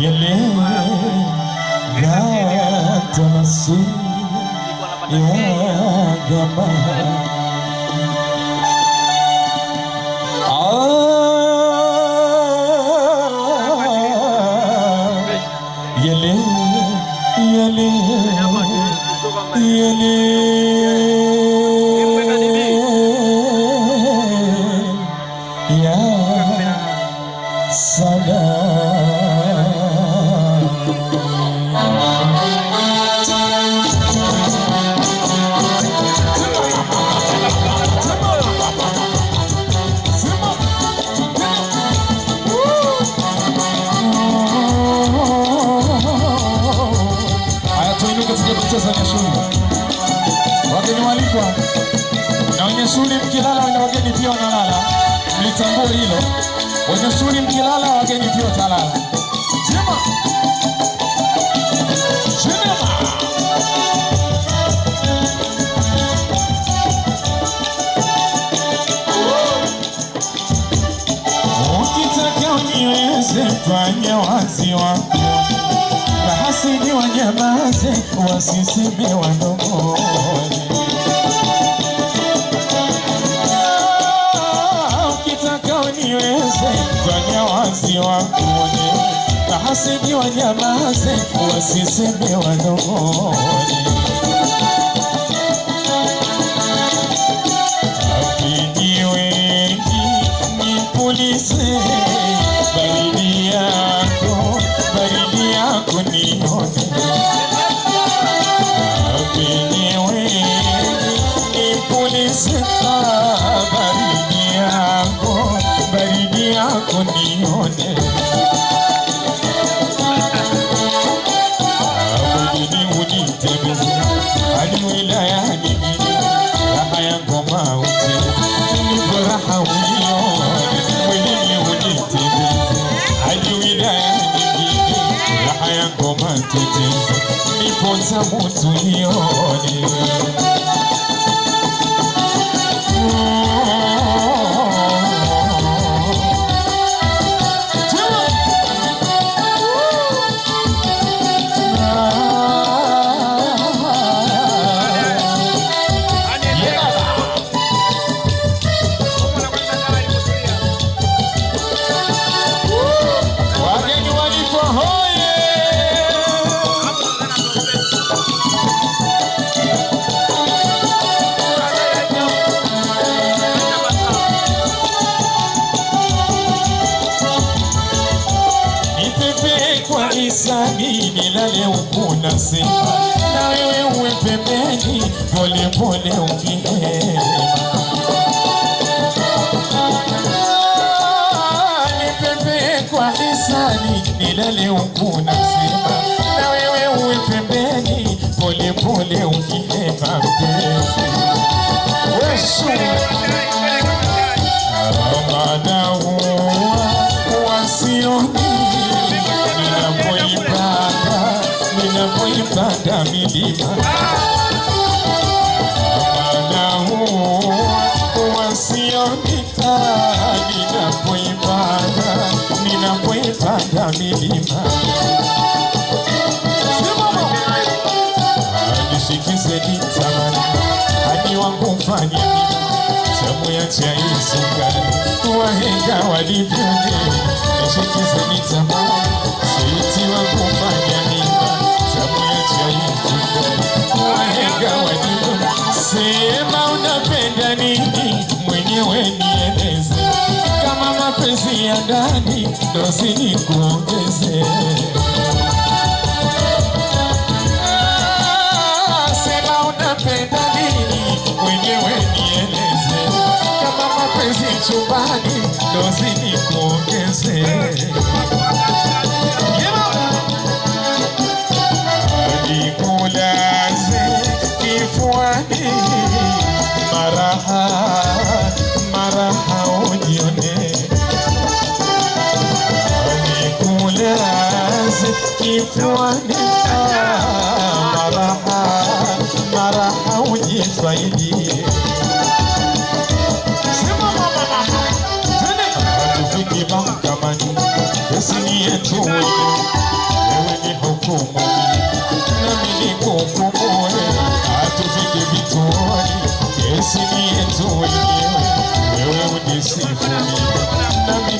yale yatamasi ya gama yale yale yale ya kucheza na shule. Wageni walikwa na wenye shule mkilala na wageni pia wanalala. Mlitambua hilo. Wenye shule mkilala wageni pia watalala. Jema. Jema. Ukitaka uniweze fanya wazi wako. Hasidi wanyamaze wasiseme wanong'one. Ukitaka uniweze fanya wazi wakuone. Hasidi wanyamaze wasiseme wanong'one. Wapigi wengi nipulize baridi yako nione. Wapigi wengi nipulize baridi yako nione. Wabudini unitembeze hadi wilayani nyingine. Raha ya ngoma uche nipo raha unione. Mwilini unitembeze hadi wilayani nyingine. Raha ya ngoma tuteze nipo tamu tuione. Isani nilale ukuna sema na wewe uwe pembeni pole pole ukihema. Nipepe kwa hisani nilale ukuna sema na wewe uwe pembeni pole pole ukihema. Wesu amana huwa wasioni ninapoipanda milima. Amana huwa sioni ninapoipanda milima. Nishikize nitamani hadi wangu mfanye chamu ya chai sukari wahenga walivyongea. Nishikize nitamani switi wangu mfanye chamu ya chai sukari wahenga walivyongea. Sema unapenda nini mwenyewe nieleze. Kama mapenzi ya ndani dozi nikuongeze. Sema unapenda nini mwenyewe nieleze. Kama mapenzi chumbani dozi nikuongeze. Nikulaze kifuani maraha unione. Nikulaze kifuani maraha ujifaidie. Tufiki mahakamani kesi yetu. hukumu, nami nikukumue, hatufiki vituoni, kesi ni yetu wenyewe, wewe unisifu mimi, nami